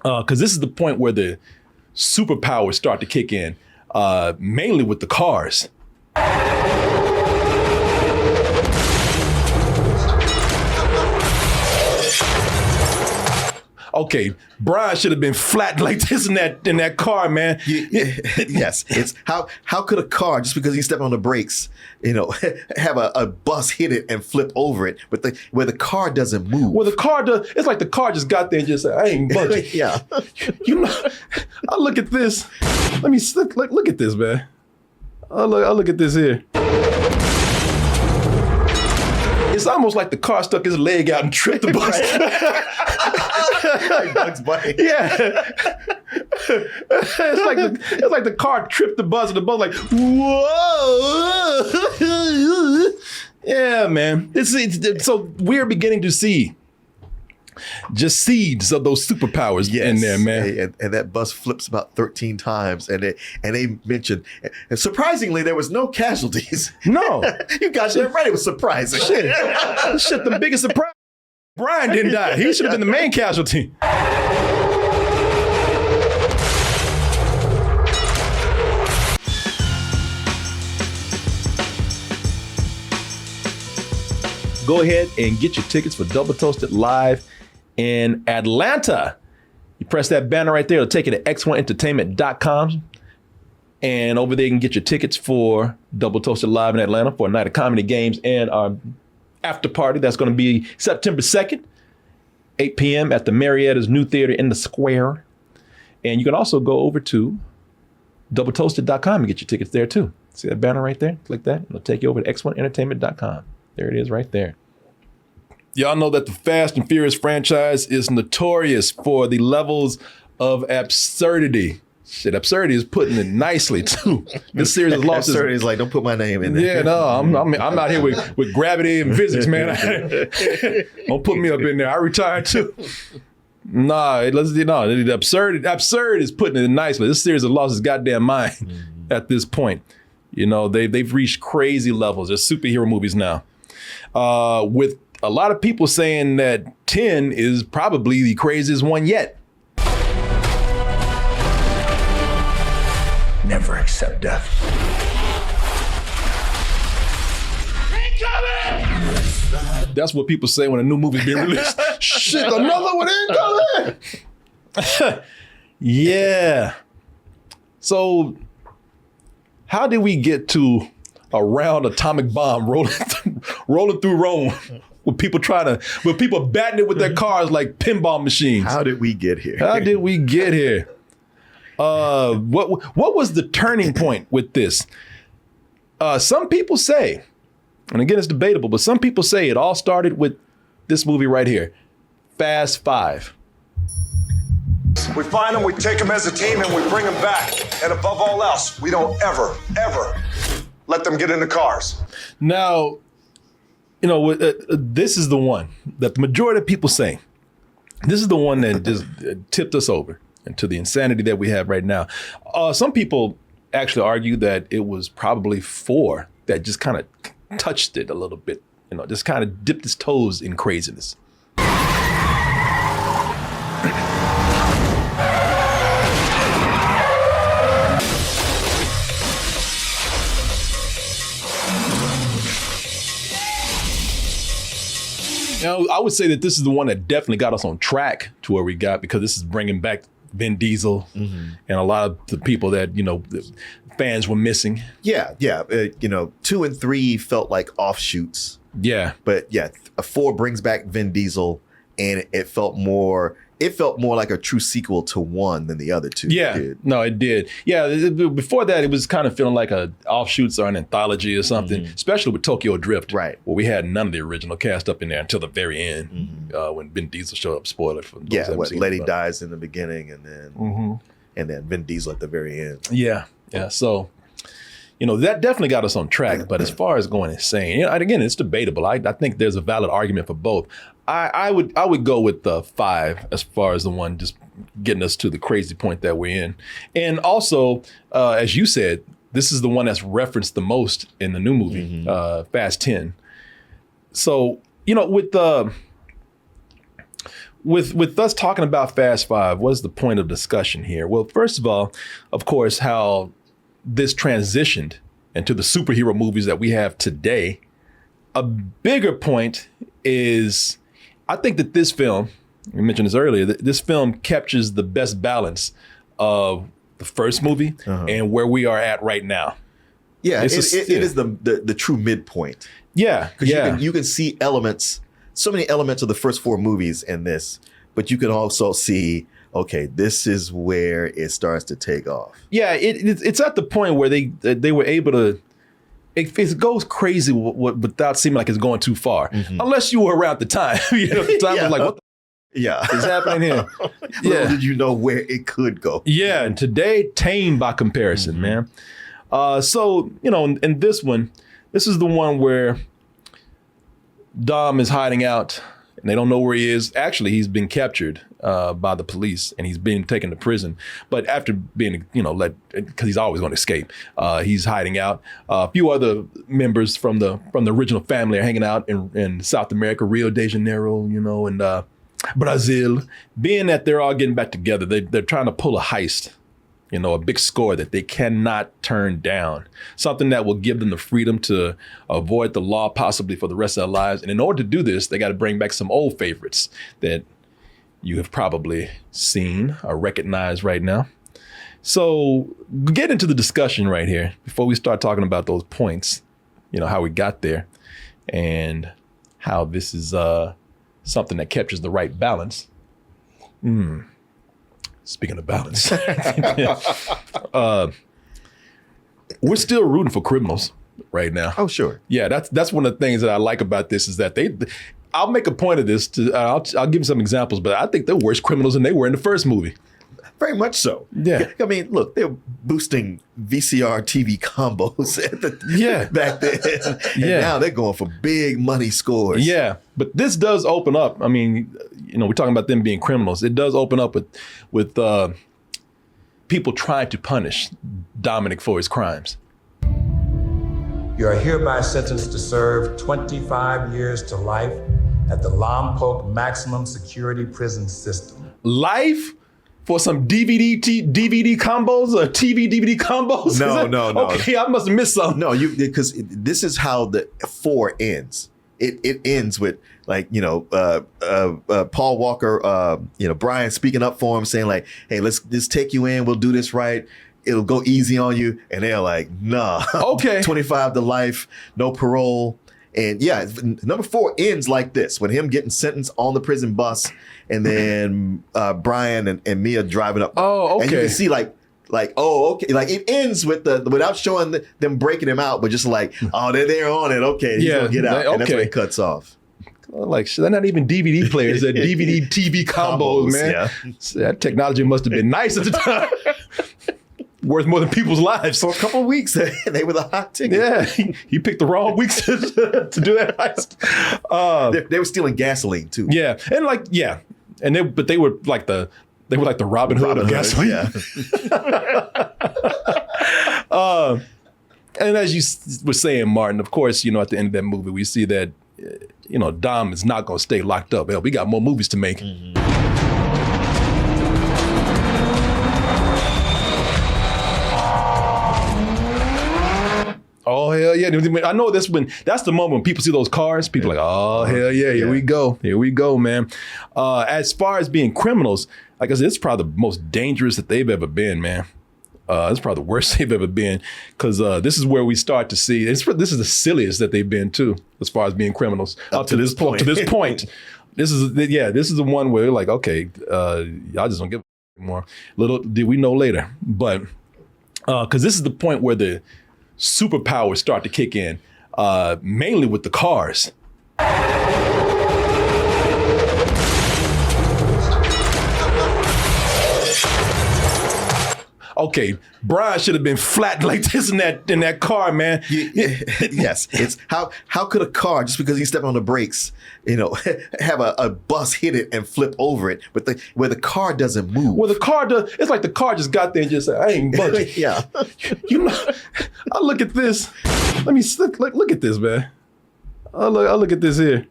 Because this is the point where the superpowers start to kick in, mainly with the cars. Okay, Brian should have been flat like this in that car, man. Yes, it's how could a car, just because you step on the brakes, have a bus hit it and flip over it, but where the car doesn't move. Well, the car does. It's like the car just got there and just said, "I ain't budging." Yeah. I look at this. Let me look at this, man. I look at this here. It's almost like the car stuck his leg out and tripped the bus. Like Bugs Bunny. Yeah. It's like the car tripped the bus and the bus like, whoa. Yeah, man. It's so we're beginning to see just seeds of those superpowers in there, man. And that bus flips about 13 times. And they mentioned, and surprisingly, there was no casualties. No. You got that right. It was surprising. Shit, the biggest surprise. Brian didn't die. He should have been the main casualty. Go ahead and get your tickets for Double Toasted Live in Atlanta. You press that banner right there. It'll take you to x1entertainment.com. And over there you can get your tickets for Double Toasted Live in Atlanta for a night of comedy, games, and our after party. That's going to be September 2nd, 8 p.m. at the Marietta's new theater in the Square. And you can also go over to doubletoasted.com and get your tickets there too. See that banner right there? Click that. It'll take you over to x1entertainment.com. There it is right there. Y'all know that the Fast and Furious franchise is notorious for the levels of absurdity. Shit, absurdity is putting it nicely too. This series has lost. Absurdity is like, don't put my name in there. Yeah, no, I'm out here with gravity and physics, man. Don't put me up in there. I retired too. Absurd is putting it nicely. This series has lost its goddamn mind at this point. They've reached crazy levels. There's superhero movies now, with a lot of people saying that 10 is probably the craziest one yet. Never accept death. That's what people say when a new movie's being released. Shit, another one ain't coming. Yeah. So how did we get to a round atomic bomb rolling through Rome with people batting it with their cars like pinball machines? How did we get here? What was the turning point with this? Some people say, and again, it's debatable, but some people say it all started with this movie right here, Fast Five. We find them, we take them as a team, and we bring them back. And above all else, we don't ever let them get in the cars. Now, this is the one that the majority of people say. This is the one that just tipped us over into the insanity that we have right now. Some people actually argue that it was probably 4 that just kind of touched it a little bit, just kind of dipped his toes in craziness. I would say that this is the one that definitely got us on track to where we got, because this is bringing back Vin Diesel and a lot of the people that, the fans were missing. Yeah. 2 and 3 felt like offshoots. Yeah. But yeah, 4 brings back Vin Diesel, and it felt more like a true sequel to 1 than the other 2 did. No, it did. Yeah, before that, it was kind of feeling like a offshoots or an anthology or something, especially with Tokyo Drift, right? Where we had none of the original cast up in there until the very end, when Vin Diesel showed up. Spoiler for those that haven't seen Letty dies in the beginning, and then Vin Diesel at the very end. Yeah. So, that definitely got us on track. But as far as going insane, again, it's debatable. I think there's a valid argument for both. I would go with the 5 as far as the one just getting us to the crazy point that we're in. And also, as you said, this is the one that's referenced the most in the new movie, Fast 10. So, with us talking about Fast Five, what's the point of discussion here? Well, first of all, of course, how this transitioned into the superhero movies that we have today. A bigger point is, I think that this film, we mentioned this earlier, this film captures the best balance of the first movie and where we are at right now. Yeah, it is the true midpoint. Yeah, because you can see elements, so many elements of the first four movies in this, but you can also see, okay, this is where it starts to take off. Yeah, it's at the point where they were able to. It goes crazy without seeming like it's going too far, unless you were around the time. The time was like, what the is happening here? Little did you know where it could go. Yeah, and today, tame by comparison, man. So, in this one, this is the one where Dom is hiding out and they don't know where he is. Actually, he's been captured by the police and he's being taken to prison. But after being, because he's always going to escape, he's hiding out. A few other members from the original family are hanging out in South America, Rio de Janeiro, and Brazil. Being that they're all getting back together, they're trying to pull a heist. A big score that they cannot turn down. Something that will give them the freedom to avoid the law possibly for the rest of their lives. And in order to do this, they got to bring back some old favorites that you have probably seen or recognized right now. So get into the discussion right here before we start talking about those points, how we got there and how this is something that captures the right balance. Speaking of balance, we're still rooting for criminals right now. Oh, sure. Yeah, that's one of the things that I like about this is that I'll make a point of this. I'll give you some examples, but I think they're worse criminals than they were in the first movie. Very much so. Yeah. I mean, look, they're boosting VCR TV combos back then. And now they're going for big money scores. Yeah. But this does open up. I mean, we're talking about them being criminals. It does open up with people trying to punish Dominic for his crimes. You are hereby sentenced to serve 25 years to life at the Lompoc Maximum Security Prison System. Life? For some DVD combos or TV DVD combos? No. Okay, I must have missed something. No, because this is how the 4 ends. It ends with Paul Walker, Brian speaking up for him, saying like, "Hey, let's just take you in. We'll do this right. It'll go easy on you." And they're like, "Nah, okay, 25 to life, no parole." And yeah, number 4 ends like this, with him getting sentenced on the prison bus, and then Brian and Mia driving up. Oh, okay. And you can see it ends with without showing them breaking him out, but just like, oh, they're on it. Okay, he's gonna get out, and that's when it cuts off. Like, they're not even DVD players; they're DVD TV combos, man. Yeah. So that technology must have been nice at the time. Worth more than people's lives. For a couple of weeks, they were the hot ticket. Yeah, he picked the wrong weeks to do that heist. They were stealing gasoline too. Yeah, and they were like the Robin Hood of gasoline. Yeah. And as you were saying, Martin, of course, at the end of that movie, we see that Dom is not going to stay locked up. Hell, we got more movies to make. Oh, hell yeah. I know that's the moment when people see those cars, people are like, oh, hell yeah, here we go, man. As far as being criminals, like I said, it's probably the most dangerous that they've ever been, man. It's probably the worst they've ever been, because this is where we start to see, this is the silliest that they've been too, as far as being criminals. Up to this point. This is the one where they're like, okay, y'all just don't give a anymore. Little did we know later, but because this is the point where the superpowers start to kick in, mainly with the cars. Okay, Brian should have been flat like this in that car, man. Yes, it's how could a car, just because he stepped on the brakes, have a bus hit it and flip over it, but where the car doesn't move. Well, the car does. It's like the car just got there and just said, "I ain't budging." Yeah, I look at this. Let me look at this, man. I look at this here.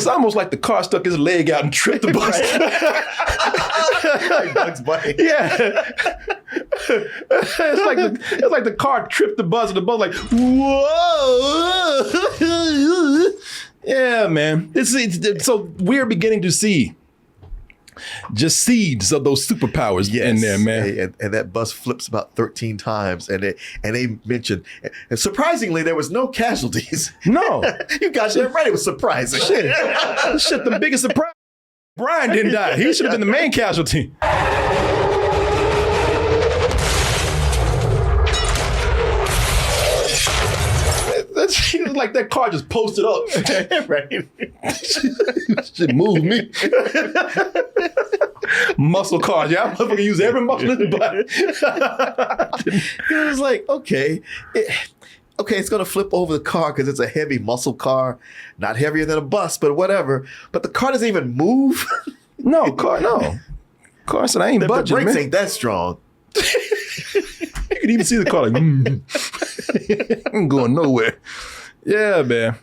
It's almost like the car stuck his leg out and tripped the bus. Like Bugs Bunny. Yeah. It's like the car tripped the bus and the bus like, whoa. Yeah, man. It's so we're beginning to see just seeds of those superpowers in there, man. And that bus flips about 13 times. And they mentioned, and surprisingly, there was no casualties. No. You got that right. It was surprising. Shit, the biggest surprise. Brian didn't die. He should have been the main casualty. She was like that car just posted up. Right. Shit moved me. Muscle cars. Yeah, I'm gonna use every muscle in the body. It was like, okay, it's going to flip over the car because it's a heavy muscle car. Not heavier than a bus, but whatever. But the car doesn't even move. No. Car said, I ain't budging, The brakes man. ain't that strong. You can even see the car like, I'm going nowhere. Yeah, man.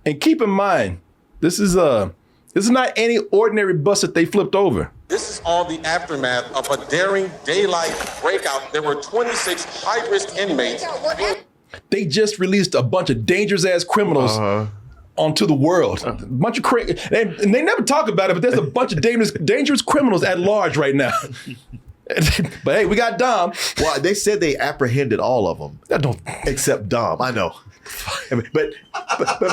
And keep in mind, this is not any ordinary bus that they flipped over. This is all the aftermath of a daring daylight breakout. There were 26 high-risk inmates. They just released a bunch of dangerous ass criminals onto the world. A bunch of and they never talk about it, but there's a bunch of dangerous criminals at large right now. But hey, we got Dom. Well, they said they apprehended all of them. Except Dom. I know. But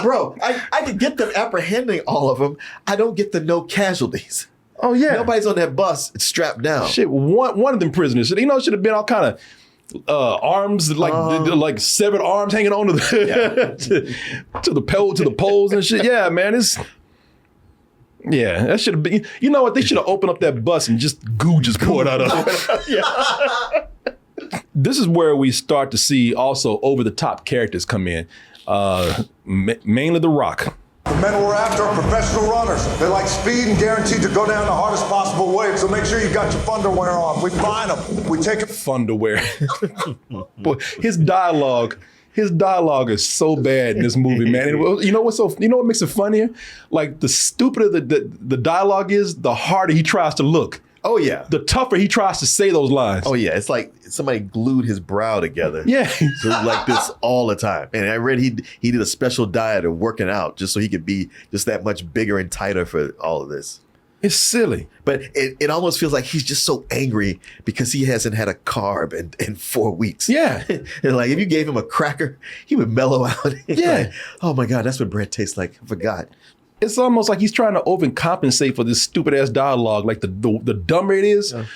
bro, I can get them apprehending all of them. I don't get the no casualties. Oh yeah. Nobody's on that bus strapped down. Shit, one of them prisoners, should have been all kind of arms, like severed arms hanging on to the to the poles and shit. Yeah, man, that should have been. You know what? They should have opened up that bus and just goo just poured out of it. This is where we start to see also over the top characters come in, mainly The Rock. The men we're after are professional runners. They like speed and guaranteed to go down the hardest possible way, so make sure you got your funderwear on. We find them. We take it. Funderwear. Boy, his dialogue is so bad in this movie, man. And you know what makes it funnier? Like the stupider the dialogue is, the harder he tries to look. Oh yeah. The tougher he tries to say those lines. Oh yeah. It's like somebody glued his brow together. Yeah. So like this all the time. And I read he did a special diet of working out just so he could be just that much bigger and tighter for all of this. It's silly. But it almost feels like he's just so angry because he hasn't had a carb in 4 weeks. Yeah. And like if you gave him a cracker, he would mellow out. Yeah. Like, oh my God, that's what bread tastes like. I forgot. It's almost like he's trying to overcompensate for this stupid ass dialogue. Like the dumber it is, the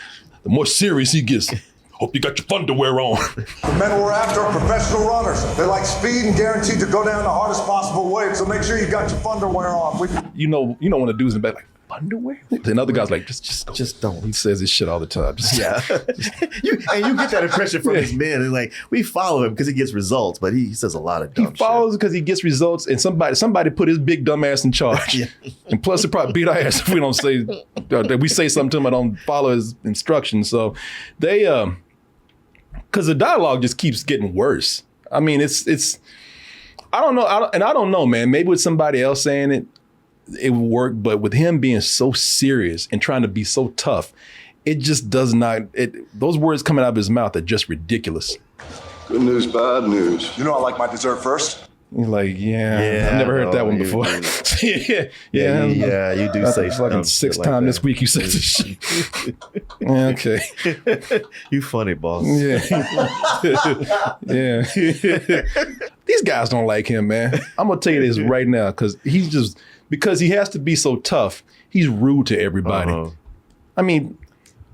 more serious he gets. Hope you got your underwear on. The men we're after are professional runners. They like speed and guaranteed to go down the hardest possible way, so make sure you got your underwear on. You know when the dude's in the back like, underwear? And other guys like, just don't. He says this shit all the time. You get that impression from his men. And like, we follow him because he gets results, but he says a lot of dumb shit. He follows because he gets results, and somebody put his big dumb ass in charge. Yeah. And plus, he probably beat our ass if we don't say that we say something to him and don't follow his instructions. So they because the dialogue just keeps getting worse. I mean, it's I don't know, man. Maybe with somebody else saying it would work, but with him being so serious and trying to be so tough, it just does not. Those words coming out of his mouth are just ridiculous. Good news, bad news. You know I like my dessert first. He's like, I've never heard that one before. You do say fucking sixth time this week you said this shit. Okay. You funny, boss. Yeah. Yeah. These guys don't like him, man. I'm gonna tell you this right now, because he has to be so tough, he's rude to everybody. I mean,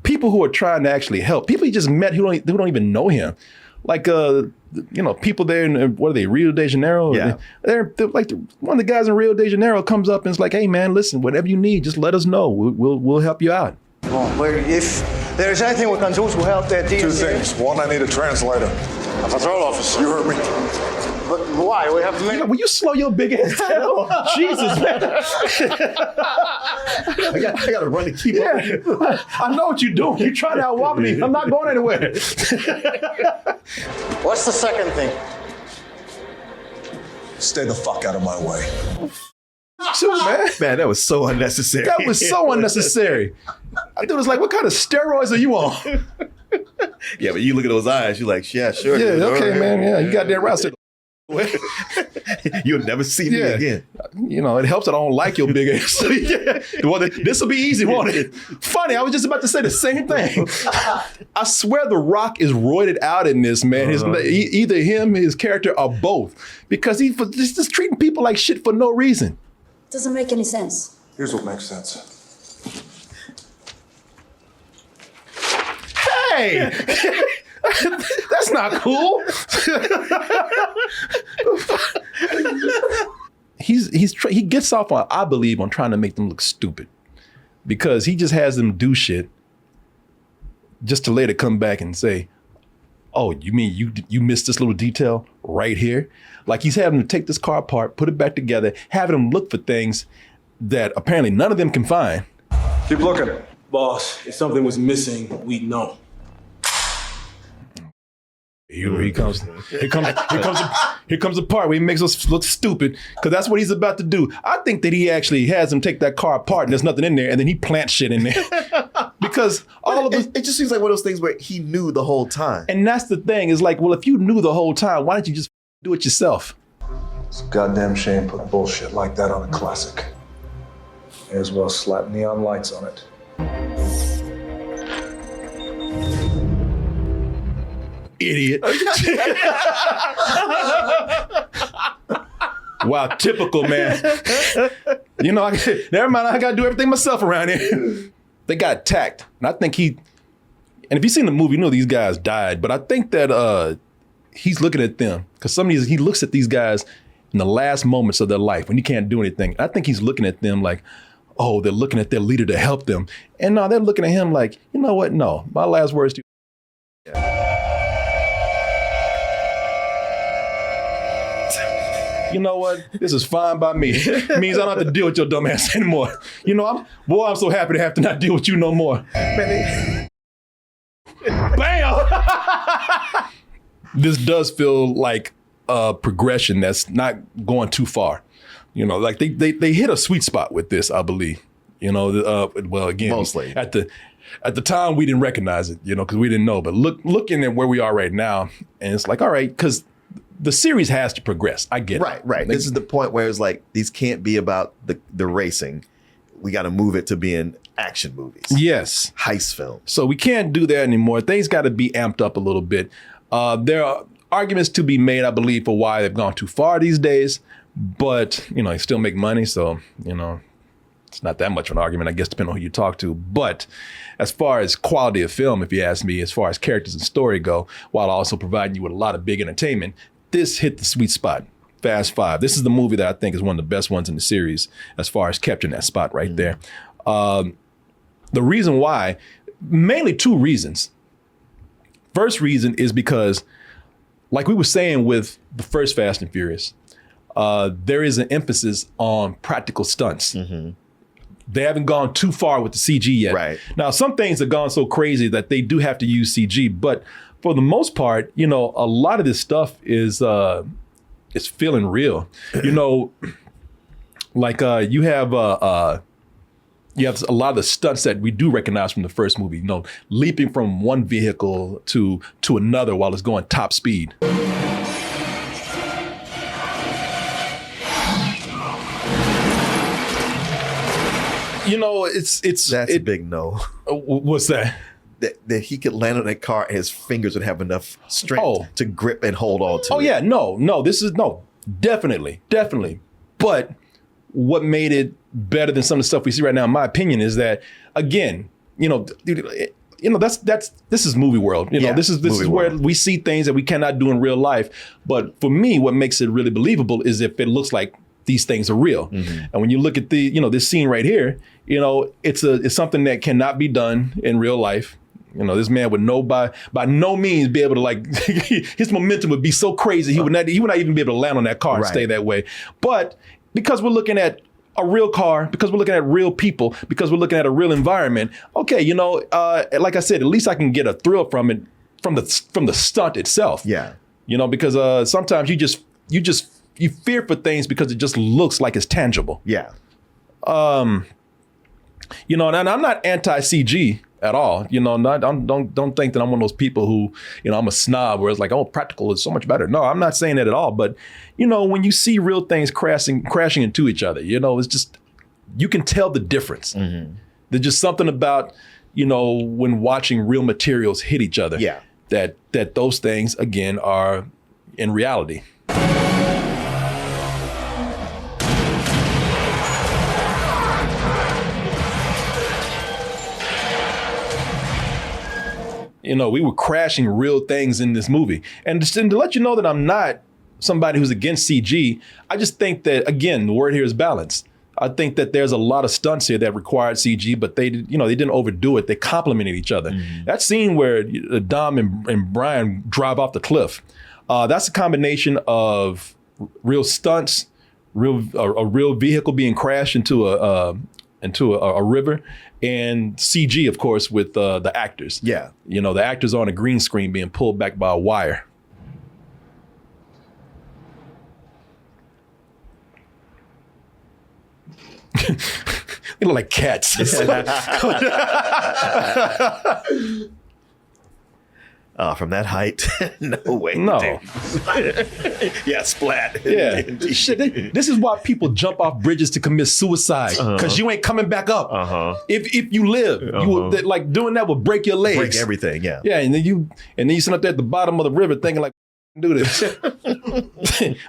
people who are trying to actually help, people he just met who don't even know him. Like people there in Rio de Janeiro. Yeah. They're like one of the guys in Rio de Janeiro comes up and is like, "Hey man, listen, whatever you need, just let us know. We'll help you out." Well, if there's anything we can do to help that deal. Two things. One, I need a translator. A patrol officer. You heard me. But why? We have to make. Will you slow your big ass down? Jesus, man. I gotta run to keep up with you. I know what you're doing. You're trying to outwalk me. I'm not going anywhere. What's the second thing? Stay the fuck out of my way. too, man. Man, that was so unnecessary. That was so unnecessary. I thought it was like, what kind of steroids are you on? Yeah, but you look at those eyes, you're like, yeah, sure. Yeah, dude, okay, all right. man. Yeah, you got that route. You'll never see me again. You know, it helps that I don't like your big ass. So, yeah. Well, this will be easy, won't it? Funny, I was just about to say the same thing. I swear The Rock is roided out in this, man. Either him, his character, or both. Because he's just treating people like shit for no reason. Doesn't make any sense. Here's what makes sense. Hey! That's not cool. He gets off on, I believe, on trying to make them look stupid, because he just has them do shit just to later come back and say, "Oh, you mean you missed this little detail right here?" Like he's having to take this car apart, put it back together, having them look for things that apparently none of them can find. Keep looking. Boss, if something was missing, we'd know. Here he comes. Here comes the part where he makes us look stupid, because that's what he's about to do. I think that he actually has him take that car apart and there's nothing in there, and then he plants shit in there. Because all of it just seems like one of those things where he knew the whole time. And that's the thing, is like, well, if you knew the whole time, why didn't you just do it yourself? It's a goddamn shame put bullshit like that on a classic. May as well slap neon lights on it. Idiot. Wow, typical, man. You know, never mind, I gotta do everything myself around here. They got attacked. And I think and if you've seen the movie, you know these guys died, but I think that he's looking at them, because he looks at these guys in the last moments of their life when you can't do anything. I think he's looking at them like, oh, they're looking at their leader to help them. And no, they're looking at him like, you know what? No, my last words to you. You know what? This is fine by me. It means I don't have to deal with your dumb ass anymore. You know, I'm so happy to have to not deal with you no more. Bam! This does feel like a progression that's not going too far. You know, like they hit a sweet spot with this, I believe. You know, well, again, mostly at the time we didn't recognize it, you know, because we didn't know. But looking at where we are right now, and it's like, all right, because the series has to progress. I get it. Right. This is the point where it's like, these can't be about the racing. We got to move it to being action movies. Yes. Heist film. So we can't do that anymore. Things got to be amped up a little bit. There are arguments to be made, I believe, for why they've gone too far these days. But, you know, they still make money. So, you know, it's not that much of an argument, I guess, depending on who you talk to. But as far as quality of film, if you ask me, as far as characters and story go, while also providing you with a lot of big entertainment, this hit the sweet spot. Fast Five. This is the movie that I think is one of the best ones in the series as far as capturing that spot right there. The reason why, mainly two reasons. First reason is because, like we were saying with the first Fast and Furious, there is an emphasis on practical stunts. Mm-hmm. They haven't gone too far with the CG yet. Right. Now, some things have gone so crazy that they do have to use CG, but for the most part, you know, a lot of this stuff is feeling real. You know, like you have a lot of the stunts that we do recognize from the first movie. You know, leaping from one vehicle to another while it's going top speed. You know, it's a big no. What's that? That he could land on that car and his fingers would have enough strength to grip and hold on to it. Oh yeah, no, this is definitely. But what made it better than some of the stuff we see right now, in my opinion, is that, again, this is movie world. You know, this is where we see things that we cannot do in real life. But for me, what makes it really believable is if it looks like these things are real. Mm-hmm. And when you look at this scene right here, you know, it's something that cannot be done in real life. You know, this man would by no means be able to, like, his momentum would be so crazy he would not even be able to land on that car and stay that way. But because we're looking at a real car, because we're looking at real people, because we're looking at a real environment, okay, you know, like I said, at least I can get a thrill from it, from the stunt itself. Yeah. You know, because sometimes you just fear for things because it just looks like it's tangible. Yeah. You know, and I'm not anti-CG at all. You know, don't think that I'm one of those people who, you know, I'm a snob where it's like, oh, practical is so much better. No, I'm not saying that at all. But, you know, when you see real things crashing into each other, you know, it's just, you can tell the difference. Mm-hmm. There's just something about, you know, when watching real materials hit each other, that those things, again, are in reality. You know, we were crashing real things in this movie. And to let you know that I'm not somebody who's against CG, I just think that, again, the word here is balance. I think that there's a lot of stunts here that required CG, but they didn't overdo it. They complemented each other. Mm-hmm. That scene where Dom and Brian drive off the cliff, that's a combination of real stunts, a real vehicle being crashed into a river, and CG, of course, with the actors. Yeah. You know, the actors on a green screen being pulled back by a wire. They look like cats. From that height, no way. No. Yeah, splat. Yeah. Shit, this is why people jump off bridges to commit suicide, because you ain't coming back up. If you live, you will, like doing that will break your legs. Break everything. Yeah. Yeah, and then you sit up there at the bottom of the river thinking like, do this.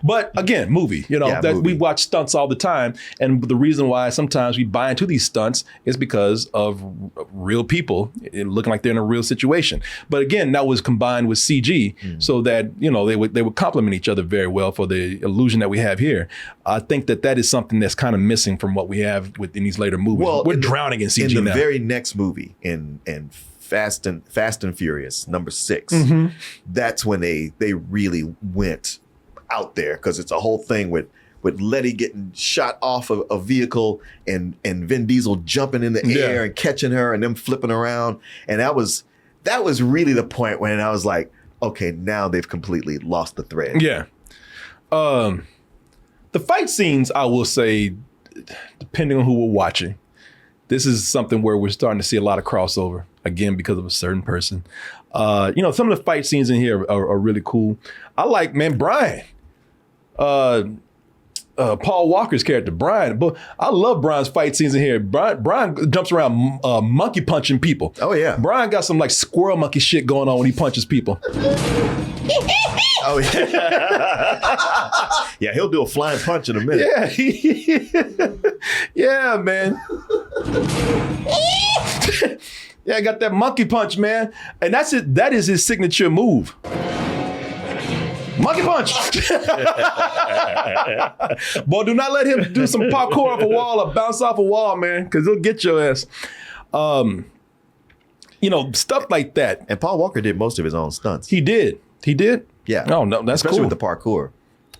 But again, movie, you know, we watch stunts all the time. And the reason why sometimes we buy into these stunts is because of real people looking like they're in a real situation. But again, that was combined with CG so that, you know, they would complement each other very well for the illusion that we have here. I think that is something that's kind of missing from what we have in these later movies. Well, we're drowning in CG now. In the very next movie, in Fast and Furious #6. Mm-hmm. That's when they really went out there, because it's a whole thing with Letty getting shot off of a vehicle and Vin Diesel jumping in the air and catching her and them flipping around. And that was really the point when I was like, okay, now they've completely lost the thread. Yeah. The fight scenes, I will say, depending on who we're watching, this is something where we're starting to see a lot of crossover, again, because of a certain person. You know, some of the fight scenes in here are really cool. I like, man, Brian. Paul Walker's character, Brian. But I love Brian's fight scenes in here. Brian jumps around monkey punching people. Oh, yeah. Brian got some like squirrel monkey shit going on when he punches people. Oh, yeah. Yeah, he'll do a flying punch in a minute. Yeah. Yeah, man. Yeah, I got that monkey punch, man. And that's it. That is his signature move. Monkey punch. Boy, do not let him do some parkour off a wall or bounce off a wall, man, because he'll get your ass. You know, stuff like that. And Paul Walker did most of his own stunts. He did. Yeah. Oh, no, that's especially cool. with the parkour.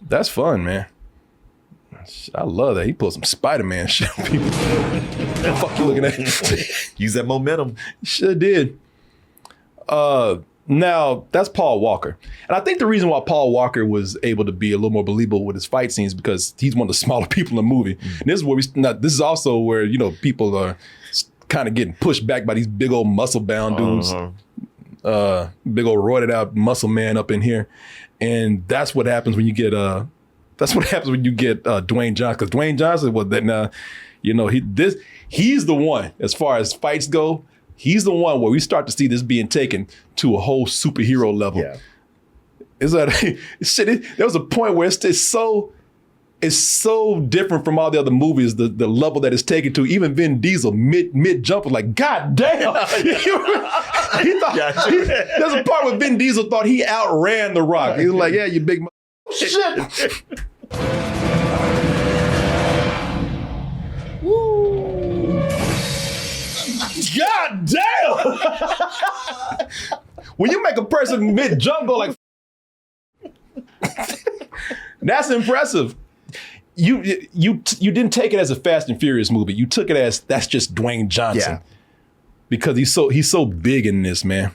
That's fun, man. I love that. He pulled some Spider-Man shit on people. What the fuck you looking at? Use that momentum. Sure did. Now, that's Paul Walker. And I think the reason why Paul Walker was able to be a little more believable with his fight scenes because he's one of the smaller people in the movie. And this is where this is also where, you know, people are kind of getting pushed back by these big old muscle-bound dudes. Big old roided out muscle man up in here. And that's what happens when you get Dwayne Johnson. Because Dwayne Johnson was that you know, he's the one, as far as fights go, he's the one where we start to see this being taken to a whole superhero level. Yeah. Is that shit? There was a point where it's so different from all the other movies, the level that it's taken to. Even Vin Diesel mid jump was like, God damn! He thought there's a part where Vin Diesel thought he outran The Rock. He was like, yeah, you big shit. God damn! When you make a person mid jump go like, that's impressive. You didn't take it as a Fast and Furious movie. You took it as that's just Dwayne Johnson. Yeah. Because he's so big in this, man.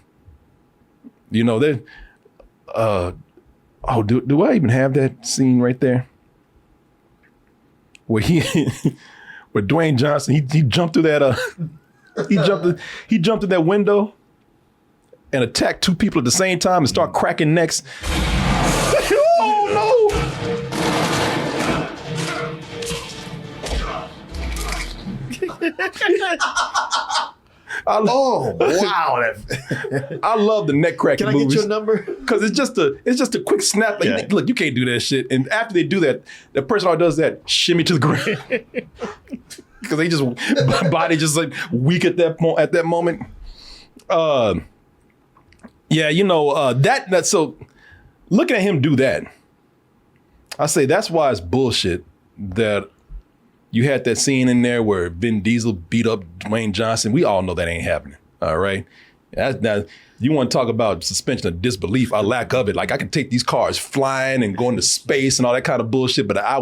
You know, do I even have that scene right there? where where Dwayne Johnson, he jumped through that he jumped through that window and attacked two people at the same time and start cracking necks. Oh no! Wow! I love the neck cracking movies. Can I get your number? Because it's just a quick snap. Like, look, you can't do that shit. And after they do that, the person who does that shimmy to the ground because they just body just like weak at that moment. Yeah, that so looking at him do that, I say that's why it's bullshit that you had that scene in there where Vin Diesel beat up Dwayne Johnson. We all know that ain't happening. All right. Now, you want to talk about suspension of disbelief, or lack of it. Like, I can take these cars flying and go into space and all that kind of bullshit, but I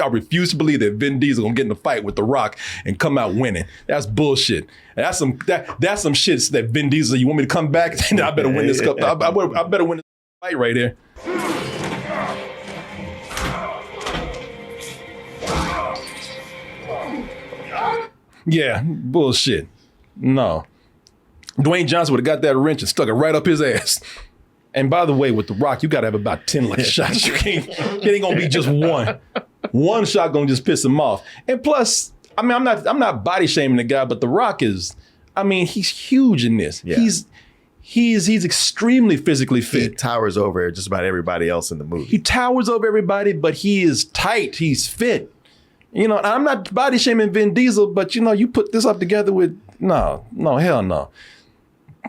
refuse to believe that Vin Diesel gonna get in a fight with The Rock and come out winning. That's bullshit. That's some shit that Vin Diesel, you want me to come back? I better win this cup. I better win this fight right here. Yeah, bullshit. No. Dwayne Johnson would have got that wrench and stuck it right up his ass. And by the way, with The Rock, you got to have about 10 like shots. It ain't gonna be just one. One shot gonna just piss him off. And plus, I mean, I'm not body shaming the guy, but The Rock is, I mean, he's huge in this. Yeah. He's extremely physically fit. He towers over just about everybody else in the movie. He towers over everybody, but he is tight. He's fit. I'm not body shaming Vin Diesel, but you put this up together with no, hell no.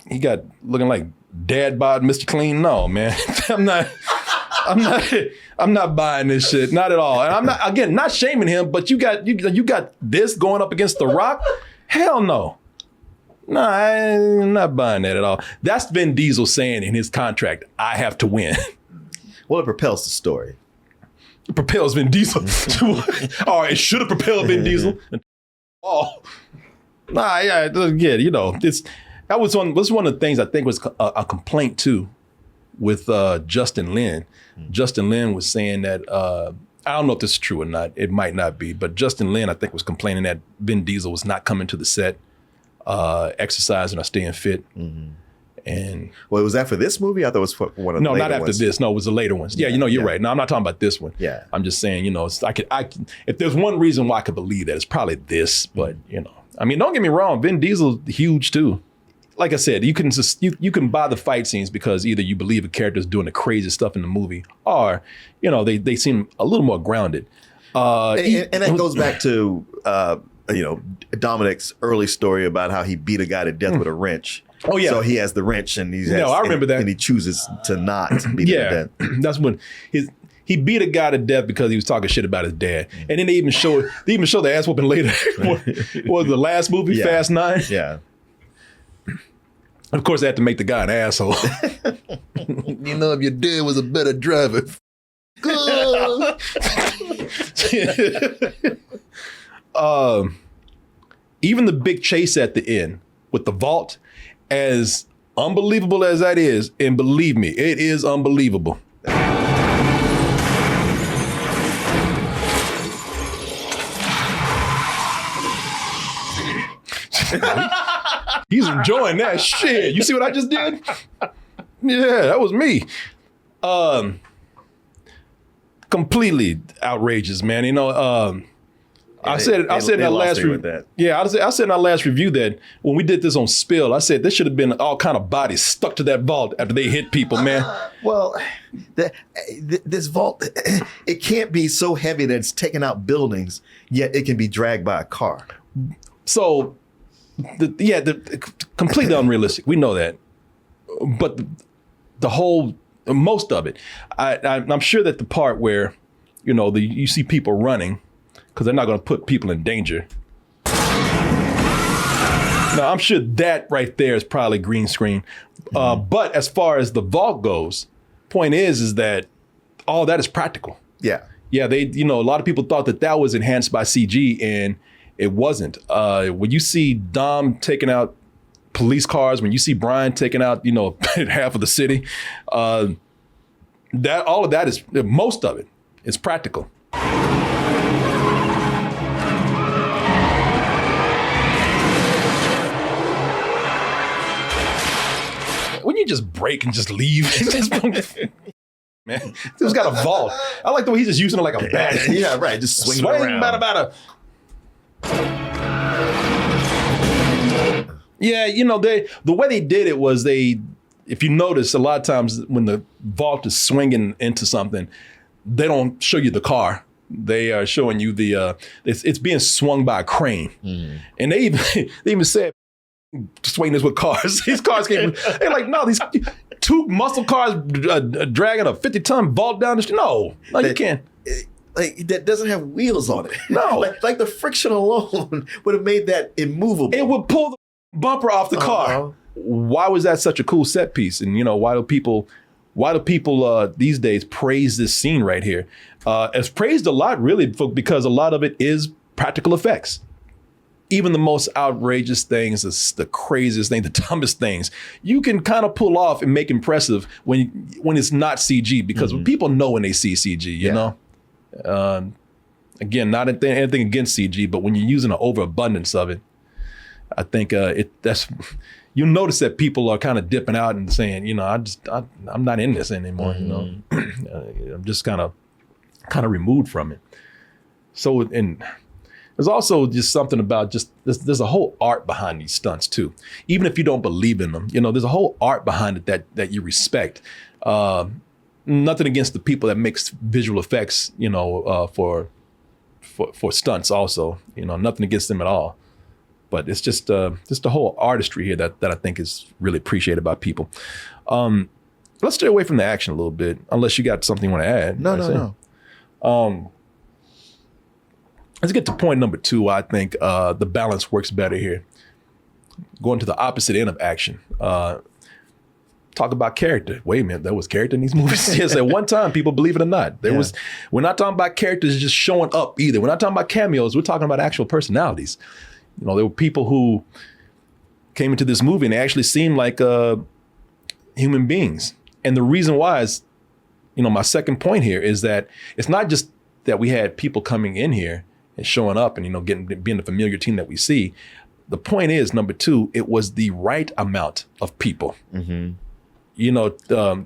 He got looking like dad bod Mr. Clean. No, man. I'm not buying this shit. Not at all. And I'm not shaming him, but you got this going up against The Rock? Hell no. No, I'm not buying that at all. That's Vin Diesel saying in his contract, I have to win. Well, it propels the story. It propels Vin Diesel. Or it should have propelled Vin Diesel. Oh. Nah, yeah, that was one of the things I think was a complaint too with Justin Lin. Justin Lin was saying that, I don't know if this is true or not. It might not be, but Justin Lin, I think, was complaining that Vin Diesel was not coming to the set, exercising or staying fit. Mm-hmm. And was that for this movie? I thought it was for one of the later ones. No, not after this. No, it was the later ones. Yeah, you're right. No, I'm not talking about this one. Yeah. I'm just saying, if there's one reason why I could believe that, it's probably this, but I mean, don't get me wrong, Vin Diesel's huge too. Like I said, you can buy the fight scenes because either you believe a character's doing the crazy stuff in the movie, or they seem a little more grounded. And that goes back to Dominic's early story about how he beat a guy to death with a wrench. Oh yeah, so he has the wrench, and I remember that, and he chooses to not beat him to death. That's when he beat a guy to death because he was talking shit about his dad, and then they even show the ass whooping later. What was the last movie, Fast 9? Yeah. Of course, they had to make the guy an asshole. If your dad was a better driver. Even the big chase at the end with the vault, as unbelievable as that is, and believe me, it is unbelievable. He's enjoying that shit. You see what I just did? Yeah, that was me. Completely outrageous, man. I said in our last review. Yeah, I said in our last review that when we did this on Spill, I said there should have been all kind of bodies stuck to that vault after they hit people, man. Well, this vault, it can't be so heavy that it's taking out buildings, yet it can be dragged by a car. So, completely unrealistic. We know that, but most of it, I'm sure that the part where, you see people running, because they're not going to put people in danger. Now, I'm sure that right there is probably green screen. But as far as the vault goes, point is that all that is practical. Yeah. Yeah, a lot of people thought that was enhanced by CG, and it wasn't. When you see Dom taking out police cars, when you see Brian taking out, half of the city, most of it is practical. just break and just leave? Man, this got a vault. I like the way he's just using it like a bat. Yeah, right. Just swinging around. Bada. Yeah, you know, the way they did it was if you notice, a lot of times when the vault is swinging into something, they don't show you the car. They are showing you it's being swung by a crane. And they even said, swing this with cars. These cars came, they're like, no, these two muscle cars dragging a 50-ton vault down the street. No, you can't. Like that doesn't have wheels on it. No. like the friction alone would have made that immovable. It would pull the bumper off the car. Why was that such a cool set piece? And you know, why do people these days praise this scene right here? It's praised a lot, really, because a lot of it is practical effects. Even the most outrageous things, the craziest things, the dumbest things, you can kind of pull off and make impressive when it's not CG, because people know when they see CG, you know? Again, not anything against CG, but when you're using an overabundance of it, I think you'll notice that people are kind of dipping out and saying, you know, I'm not in this anymore, you know? I'm just kind of removed from it. So, and there's also just something about there's a whole art behind these stunts too. Even if you don't believe in them, you know, there's a whole art behind it that you respect. Nothing against the people that makes visual effects, you know, for stunts also, you know, nothing against them at all. But it's just the whole artistry here that I think is really appreciated by people. Let's stay away from the action a little bit, unless you got something you want to add. No. Let's get to point number 2. I think the balance works better here. Going to the opposite end of action. Talk about character. Wait a minute, there was character in these movies? Yes, at one time, people, believe it or not. We're not talking about characters just showing up either. We're not talking about cameos. We're talking about actual personalities. You know, there were people who came into this movie and they actually seemed like human beings. And the reason why is, you know, my second point here is that it's not just that we had people coming in here and showing up and, you know, being the familiar team that we see. The point is, number 2, it was the right amount of people. You know,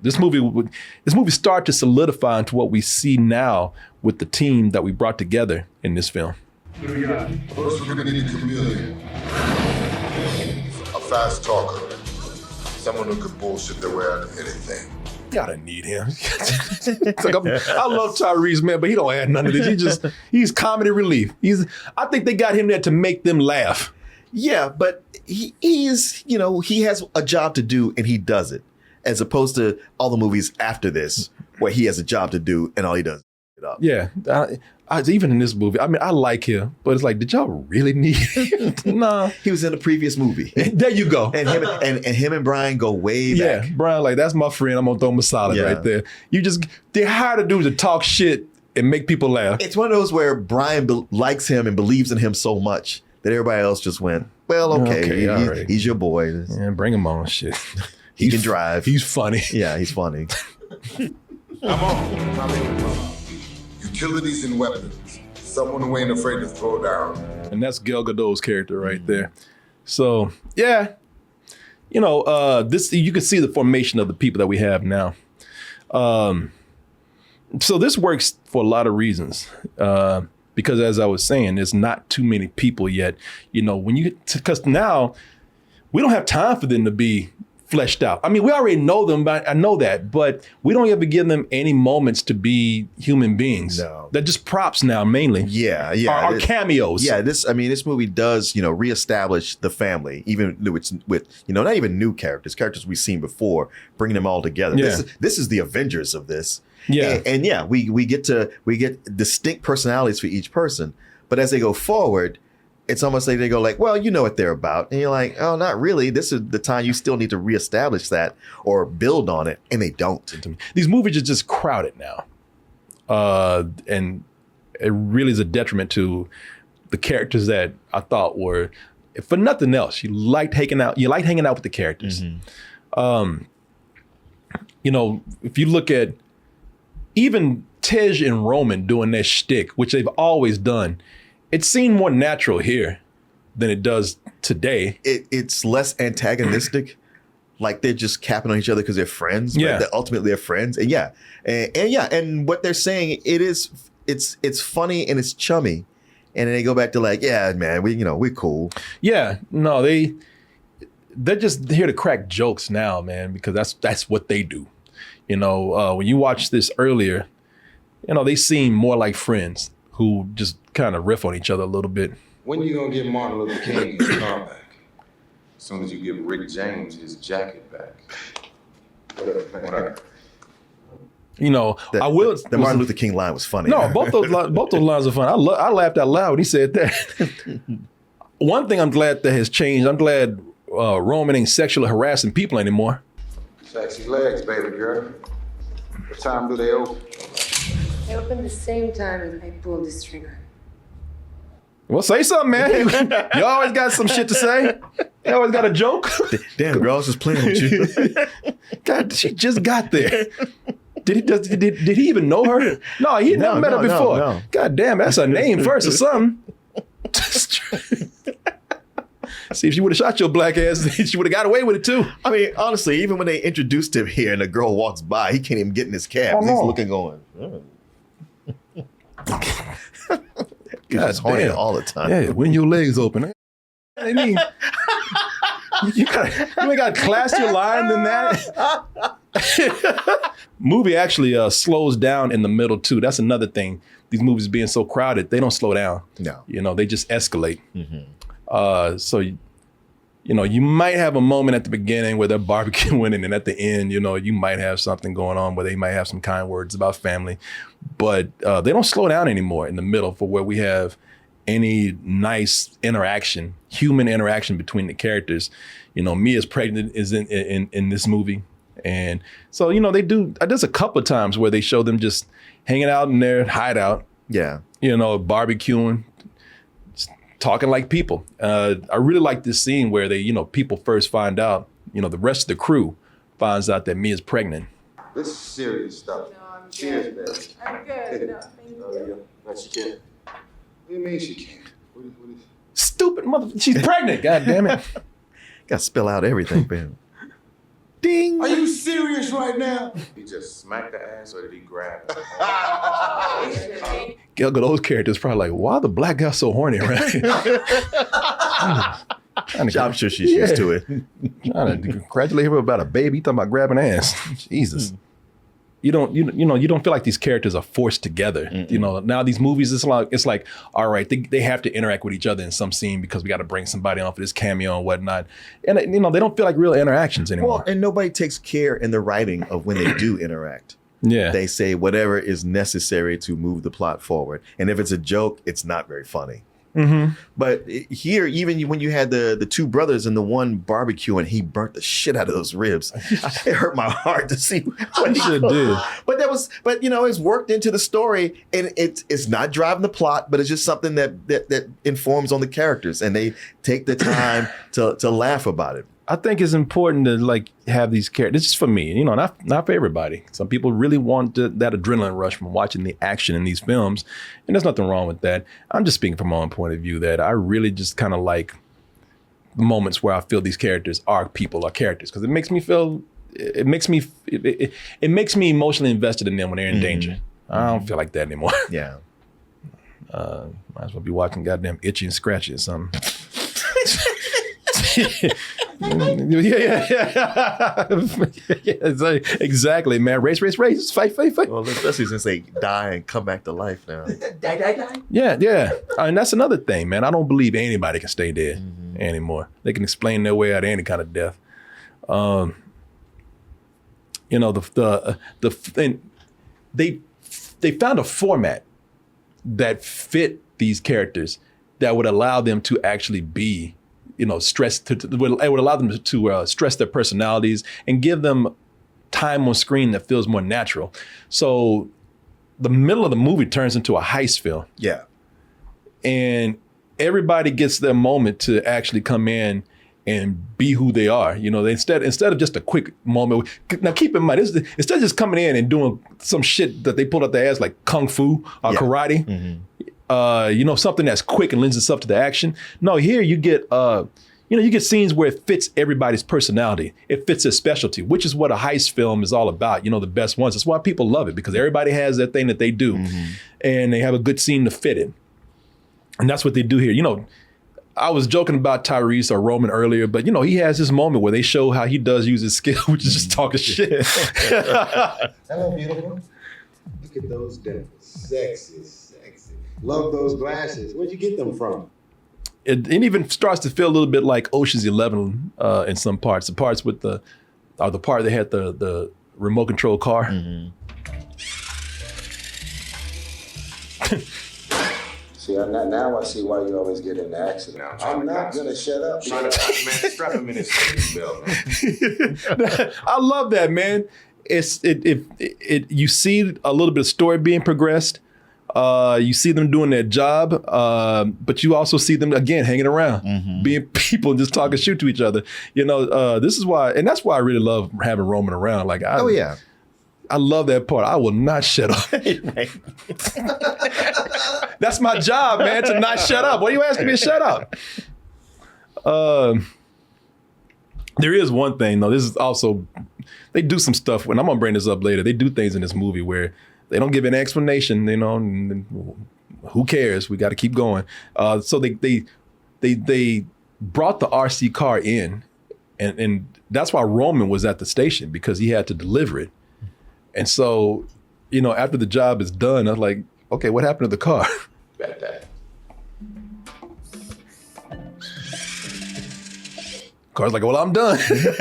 this movie started to solidify into what we see now with the team that we brought together in this film. First, we're gonna need a chameleon. A fast talker. Someone who could bullshit their way out of anything. Gotta need him. I love Tyrese, man, but he don't add none of this. He's comedy relief. I think they got him there to make them laugh. Yeah, but he is, you know, he has a job to do and he does it. As opposed to all the movies after this where he has a job to do and all he does is it up. Yeah. Even in this movie, I mean, I like him, but it's like, did y'all really need him? Nah. He was in the previous movie. There you go. And him and Brian go way back. Yeah, Brian, like, that's my friend. I'm gonna throw him a solid right there. They hired a dude to talk shit and make people laugh. It's one of those where Brian likes him and believes in him so much that everybody else just went, well, okay, he's your boy. Yeah, bring him on, shit. He can drive. He's funny. Yeah, he's funny. I'm on. Utilities and weapons. Someone who ain't afraid to throw down. And that's Gal Gadot's character right there. So, yeah. You know, you can see the formation of the people that we have now. So this works for a lot of reasons. Because as I was saying, there's not too many people yet. You know, because now we don't have time for them to be fleshed out. I mean, we already know them, but I know that, but we don't ever give them any moments to be human beings. No. They're just props now, mainly. Yeah. Are cameos. Yeah, this movie does, you know, reestablish the family, even with you know, not even new characters we've seen before, bringing them all together. Yeah. This is the Avengers of this. Yeah. And we get distinct personalities for each person. But as they go forward, it's almost like they go like, well, you know what they're about. And you're like, oh, not really. This is the time you still need to reestablish that or build on it. And they don't. These movies are just crowded now. And it really is a detriment to the characters that I thought were, for nothing else, you liked hanging out with the characters. You know, if you look at even Tej and Roman doing their shtick, which they've always done, it seemed more natural here than it does today. It's less antagonistic, like they're just capping on each other because they're friends. Yeah. But they're ultimately they're friends. And and what they're saying, it's funny and it's chummy. And then they go back to like, yeah, man, we're cool. Yeah, no, they're just here to crack jokes now, man, because that's what they do. When you watch this earlier, they seem more like friends who just kind of riff on each other a little bit. When you gonna get Martin Luther King his car back? As soon as you give Rick James his jacket back. What up? I will. The Martin Luther King line was funny. No, both those lines are funny. I laughed out loud when he said that. One thing I'm glad that has changed. I'm glad Roman ain't sexually harassing people anymore. Sexy legs, baby girl. What time do they open? They open the same time as I pull this trigger. Well, say something, man. You always got some shit to say. You always got a joke. Damn, girl, I was just playing with you. God, she just got there. Did he even know her? No, he never met her before. No. God damn, that's her name first or something. See, if she would have shot your black ass, she would have got away with it too. I mean, honestly, even when they introduced him here and a girl walks by, he can't even get in his cab. He's looking going. He's horny all the time. Yeah, when your legs open. I mean, you ain't got to class your line than that. Movie actually slows down in the middle too. That's another thing. These movies being so crowded, they don't slow down. No. They just escalate. So you might have a moment at the beginning where they're barbecuing, and then at the end, you might have something going on where they might have some kind words about family, but they don't slow down anymore in the middle for where we have any nice interaction, human interaction between the characters. Mia's pregnant is in this movie. And so, they do, there's a couple of times where they show them just hanging out in their hideout. Yeah. Barbecuing, talking like people. I really like this scene where they, people first find out, the rest of the crew finds out that Mia's pregnant. This is serious stuff. No, I'm Cheers, good. baby. I'm good. No, thank you. No, she can't. What do you mean she can't? What is... Stupid mother, she's pregnant, God damn it. Got to spill out everything, man. Ding. Are you serious right now? He just smacked the ass or did he grab her? Those characters probably like, why the black guy so horny, right? I'm sure she's used to it. Trying to congratulate her about a baby. You talking about grabbing ass. Jesus. You don't feel like these characters are forced together. Now these movies, it's like, all right, they have to interact with each other in some scene because we got to bring somebody on for this cameo and whatnot. And they don't feel like real interactions anymore. Well, and nobody takes care in the writing of when they do interact. Yeah. They say whatever is necessary to move the plot forward. And if it's a joke, it's not very funny. But here, even when you had the two brothers and the one barbecue and he burnt the shit out of those ribs, it hurt my heart to see what he should do. But it's worked into the story, and it's not driving the plot, but it's just something that informs on the characters, and they take the time to laugh about it. I think it's important to have these characters. This is for me, not for everybody. Some people really want that adrenaline rush from watching the action in these films, and there's nothing wrong with that. I'm just speaking from my own point of view that I really just kind of like the moments where I feel these characters are characters, because it makes me feel, it makes me emotionally invested in them when they're in danger. I don't feel like that anymore. Yeah. Might as well be watching goddamn Itchy and Scratchy or something. Exactly, man. Race, fight. Well, especially since they die and come back to life now. Die. Yeah. And that's another thing, man. I don't believe anybody can stay dead anymore. They can explain their way out of any kind of death. They found a format that fit these characters that would allow them to actually be stress. It would allow them to stress their personalities and give them time on screen that feels more natural. So the middle of the movie turns into a heist film. Yeah. And everybody gets their moment to actually come in and be who they are. Instead of just a quick moment. Now keep in mind, instead of just coming in and doing some shit that they pulled up their ass like kung fu or karate, something that's quick and lends itself to the action. No, here you get you know, you get scenes where it fits everybody's personality. It fits their specialty, which is what a heist film is all about. You know, the best ones. That's why people love it, because everybody has their thing that they do, and they have a good scene to fit it. And that's what they do here. You know, I was joking about Tyrese or Roman earlier, but you know, he has this moment where they show how he does use his skill, which is just talking shit. Hello, beautiful. Look at those dimples. Sexy, sexy. Love those glasses. Where'd you get them from? It even starts to feel a little bit like Ocean's 11 in some parts. The parts with the part that had the remote control car. See, now I see why you always get in the accident. I'm not gonna shut up. Trying to man, strap him in his seat belt, man. I love that, man. You see a little bit of story being progressed. You see them doing their job, but you also see them again hanging around, being people and just talking shit to each other. You know, this is why, and that's why I really love having Roman around. Like, I love that part. I will not shut up. That's my job, man, to not shut up. What are you asking me to shut up? There is one thing, though. This is also, they do some stuff, and I'm going to bring this up later. They do things in this movie where they don't give an explanation, you know, and who cares? We got to keep going. So they brought the RC car in, and that's why Roman was at the station, because he had to deliver it. And so, you know, after the job is done, I was like, okay, what happened to the car? Car's like, well, I'm done. Just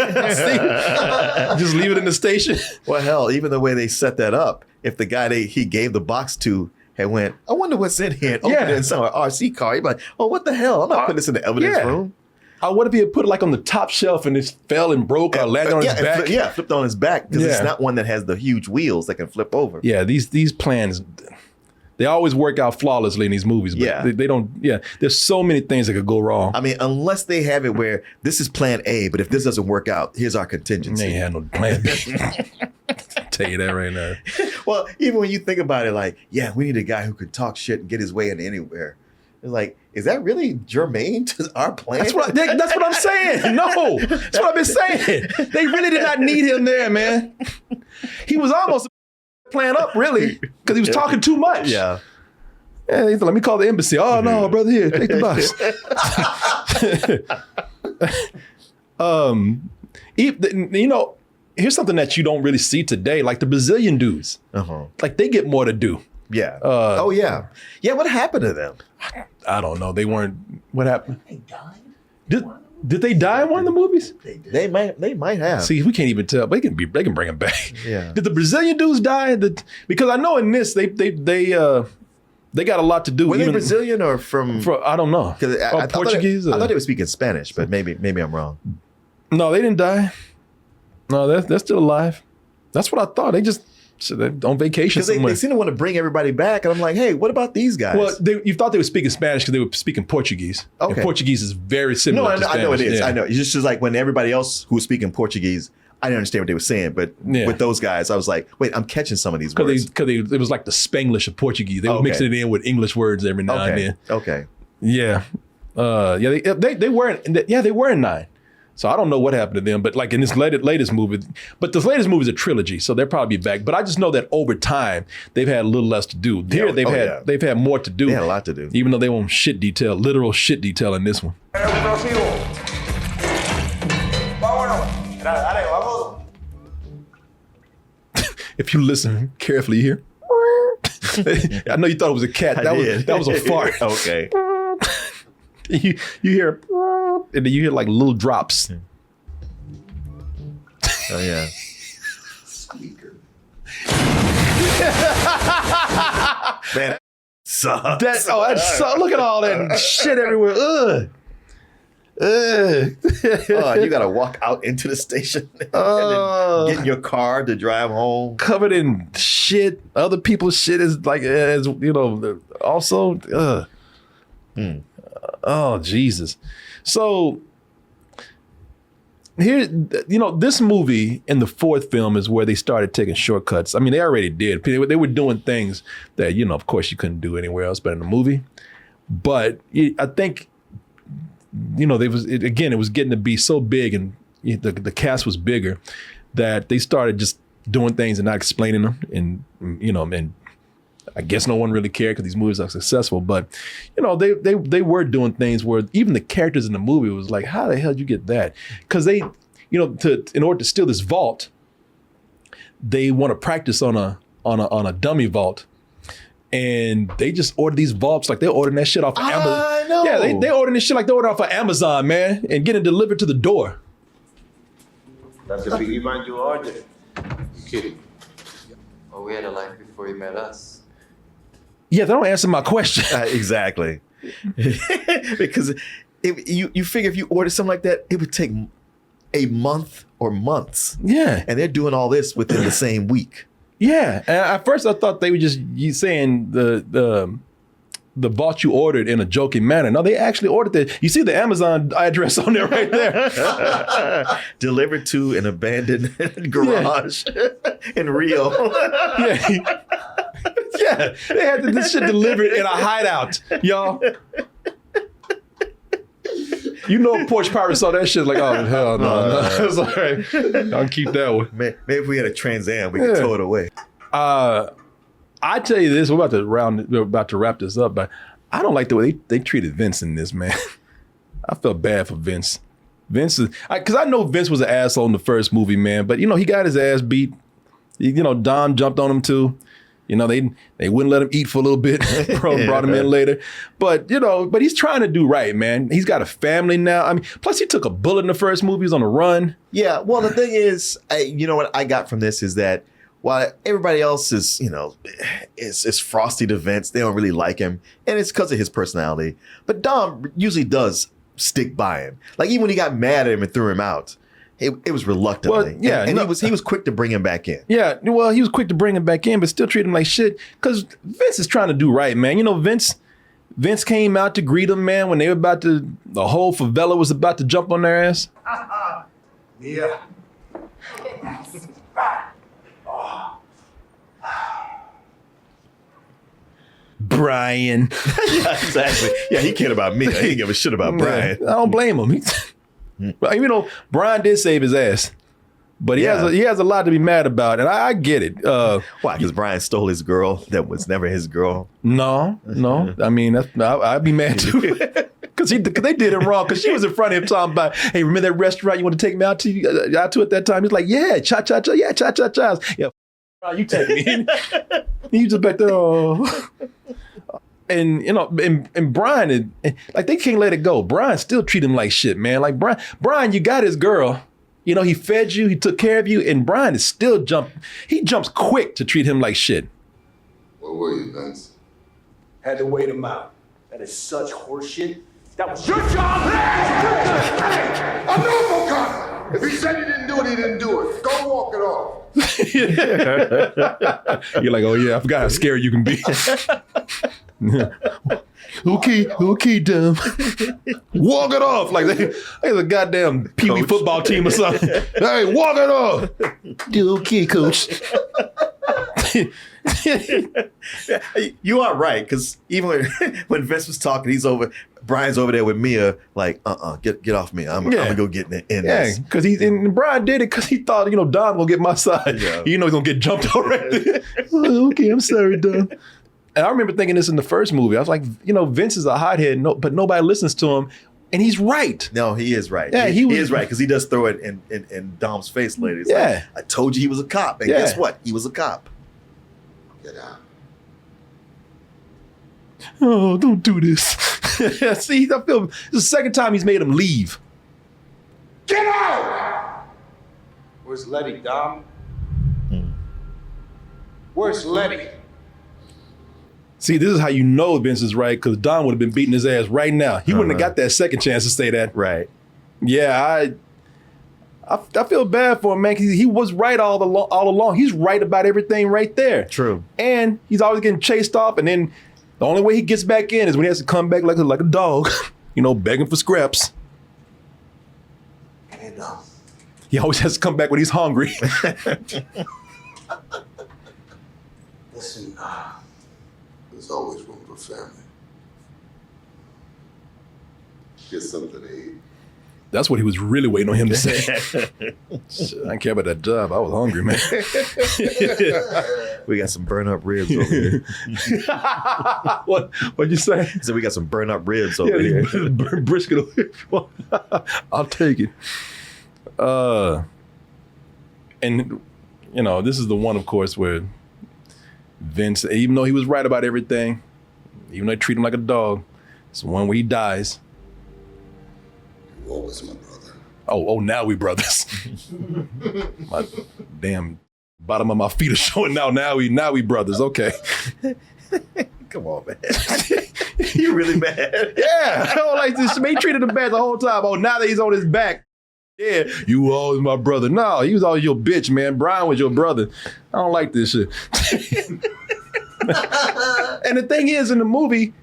leave it in the station. Well, hell, even the way they set that up, if the guy he gave the box to had went, I wonder what's in here, and opened it in some RC car, he'd be like, oh, what the hell? I'm not putting this in the evidence room. What if he had put it like on the top shelf and it fell and broke or landed on his back? Flipped on his back, because it's not one that has the huge wheels that can flip over. Yeah, these plans, they always work out flawlessly in these movies, but they don't, there's so many things that could go wrong. I mean, unless they have it where this is plan A, but if this doesn't work out, here's our contingency. They ain't had no plan B. I'll tell you that right now. Well, even when you think about it, like, we need a guy who could talk shit and get his way in anywhere. It's like, is that really germane to our plan? That's what I'm saying. No, that's what I've been saying. They really did not need him there, man. He was almost plan up, really, because he was talking too much. Yeah, he's like, let me call the embassy. Oh, no, brother, here, take the box. You know, here's something that you don't really see today, like the Brazilian dudes. Like, they get more to do. Yeah. What happened to them? I don't know. They weren't. What happened? They died. Did they die in one of the movies? They might have. See, we can't even tell. They can bring them back. Yeah. Did the Brazilian dudes die? Because I know in this they got a lot to do. Were they Brazilian or from? I don't know. Portuguese. I thought they were speaking Spanish, but maybe I'm wrong. No, they didn't die. No, they're still alive. That's what I thought. They just. So they're on vacation because they seem to want to bring everybody back, and I'm like, hey, what about these guys? Well, you thought they were speaking Spanish because they were speaking Portuguese. Okay, and Portuguese is very similar. No, I know it is. I know. It's just like when everybody else who was speaking Portuguese, I didn't understand what they were saying, but with those guys, I was like, wait, I'm catching some of these words because it was like the Spanglish of Portuguese. They were mixing it in with English words every now and then. Okay. Yeah. They were in 9. So I don't know what happened to them, but like in this latest movie, but this latest movie is a trilogy, so they'll probably be back. But I just know that over time they've had a little less to do. Here they've had more to do. They had a lot to do, even though they want literal shit detail in this one. If you listen carefully here, I know you thought it was a cat. That was a fart. Okay. You hear, and then you hear like little drops. Oh yeah. Squeaker. Man, that sucks. Look at all that shit everywhere. Ugh. You gotta walk out into the station and then get in your car to drive home, covered in shit. Other people's shit is like, as you know. Also, oh Jesus! So here, this movie in the 4th film is where they started taking shortcuts. I mean, they already did. They were doing things that of course, you couldn't do anywhere else but in the movie. But I think you know, it was getting to be so big, and the cast was bigger, that they started just doing things and not explaining them, and you know, and I guess no one really cared because these movies are successful. But you know, they were doing things where even the characters in the movie was like, how the hell did you get that? Because they, you know, in order to steal this vault, they want to practice on a dummy vault. And they just order these vaults like they're ordering that shit off of Amazon. I know. Yeah, they ordering this shit like they order off of Amazon, man, and getting it delivered to the door. That's a biggie man you order. You kidding? Oh, we had a life before you met us. Yeah, they don't answer my question. Exactly. Because you figure if you order something like that, it would take a month or months. Yeah. And they're doing all this within the same week. Yeah. And at first I thought they were just saying the vault you ordered in a joking manner. No, they actually ordered it. You see the Amazon address on there right there. Delivered to an abandoned garage in Rio. Yeah. Yeah. They had this shit delivered in a hideout, y'all. You know, Porch Pirate saw that shit like, oh, hell no. It's all right. I'll keep that one. Maybe if we had a Trans Am, we could tow it away. I tell you this, we're about to wrap this up, but I don't like the way they treated Vince in this, man. I felt bad for Vince. Vince is, because I know Vince was an asshole in the first movie, man, but you know, he got his ass beat. You know, Dom jumped on him too. You know, they wouldn't let him eat for a little bit. Brought him in later. But, you know, he's trying to do right, man. He's got a family now. I mean, plus he took a bullet in the first movie. He's on the run. Yeah, well, the thing is, you know what I got from this is that while everybody else is, you know, is frosty to Vince, they don't really like him. And it's because of his personality. But Dom usually does stick by him. Like, even when he got mad at him and threw him out, it was reluctantly. Well, yeah, and he was quick to bring him back in. Yeah, well, he was quick to bring him back in, but still treat him like shit. Because Vince is trying to do right, man. You know, Vince came out to greet him, man, when they were the whole favela was about to jump on their ass. Yeah. Brian. Yeah, exactly. Yeah, he cared about me. He didn't give a shit about Brian. I don't blame him. You know, Brian did save his ass, but he has a lot to be mad about, and I get it. Why? Because Brian stole his girl that was never his girl. No. I mean, I'd be mad too. Because they did it wrong. Because she was in front of him talking about, hey, remember that restaurant you want to take me out to at that time? He's like, yeah, cha-cha-cha, yeah, cha-cha-chas. Yeah, you take me. You just back there, oh. And, you know, and Brian, like, they can't let it go. Brian still treat him like shit, man. Like, Brian, you got his girl. You know, he fed you, he took care of you, and Brian is still he jumps quick to treat him like shit. Where were you, Vince? Had to wait him out. That is such horseshit. That was your job. Hey, I'm not O'Connor. If he said he didn't do it, he didn't do it. Go walk it off. You're like, oh yeah, I forgot how scary you can be. Okay, dumb. Walk it off like they a goddamn pee-wee football team or something. Hey, walk it off. Okay, coach. You are right, because even when Vince was talking, Brian's over there with Mia, like, get off me. I'm gonna go get in this. Yeah, because Brian did it because he thought, you know, Dom gonna get my side. Yeah. You know he's gonna get jumped out right there. Oh, okay, I'm sorry, Dom. And I remember thinking this in the first movie. I was like, you know, Vince is a hothead, but nobody listens to him. And he's right. No, he is right. Yeah, he is right, because he does throw it in Dom's face later. It's like, I told you he was a cop. And guess what? He was a cop. Get out. Oh, don't do this. See, I feel it's the second time he's made him leave. Get out! Where's Letty, Dom? Where's Letty? See, this is how you know Vince is right, because Don would have been beating his ass right now. He wouldn't have got that second chance to say that. Right. Yeah, I feel bad for him, man, because he was right all along. He's right about everything right there. True. And he's always getting chased off, and then the only way he gets back in is when he has to come back like a dog, you know, begging for scraps. Hey, Dom. He always has to come back when he's hungry. Listen, there's always room for family. Get something to eat. That's what he was really waiting on him to say. Shit, I didn't care about that job. I was hungry, man. We got some burn up ribs over here. What'd you say? So we got some burn up ribs over here. Brisket over here. I'll take it. And you know, this is the one, of course, where Vince, even though he was right about everything, even though they treat him like a dog, it's the one where he dies. You always my brother. Oh, now we brothers. My damn bottom of my feet are showing now. Now we brothers. Okay. Come on, man. You really mad? Yeah. I don't like this. He treated him bad the whole time. Oh, now that he's on his back. Yeah, you were always my brother. No, he was always your bitch, man. Brian was your brother. I don't like this shit. And the thing is, in the movie,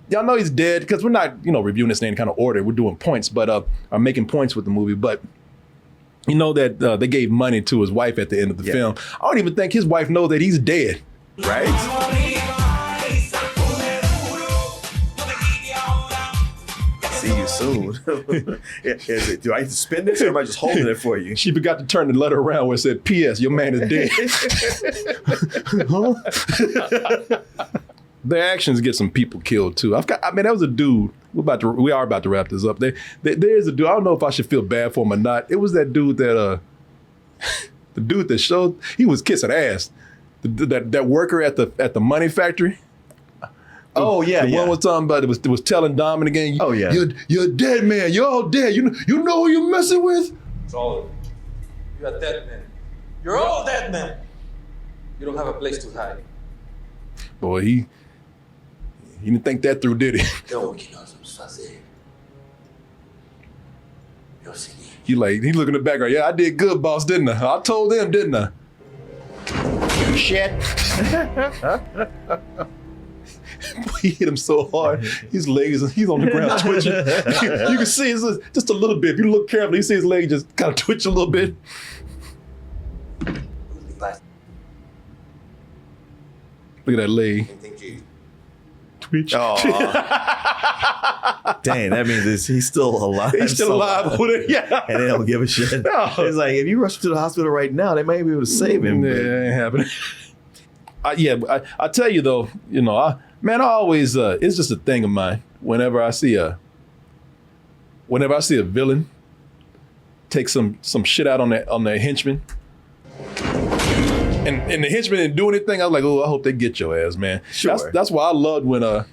y'all know he's dead because we're not, reviewing this in any kind of order. We're doing points, but I'm making points with the movie. But you know that they gave money to his wife at the end of the film. I don't even think his wife knows that he's dead. Right? See you soon. Do I have to spin this or am I just holding it for you? She forgot to turn the letter around where it said, P.S. Your man is dead. Their actions get some people killed too. That was a dude. We are about to wrap this up. There's a dude. I don't know if I should feel bad for him or not. It was that dude that the dude that showed he was kissing ass. That worker at the money factory. Oh yeah, the one was talking about it was telling Dom again. Oh yeah, you're a dead man. You're all dead. You know who you're messing with. It's all of you. You're a dead man. You're all dead men. You don't have a place to hide. Boy, he didn't think that through, did he? He looking in the background. Yeah, I did good, boss, didn't I? I told them, didn't I? Shit. He hit him so hard, his legs, he's on the ground twitching. You can see it's just a little bit. If you look carefully, you see his leg just kind of twitch a little bit. Look at that leg. Twitch. Oh. Dang, that means he's still alive. He's still alive. Yeah. And they don't give a shit. No. It's like, if you rush him to the hospital right now, they might be able to save him. Yeah, it ain't happening. I tell you though, I always it's just a thing of mine. Whenever I see a villain take some shit out on their henchman, and the henchman didn't do anything, I was like, oh, I hope they get your ass, man. Sure. That's why I loved when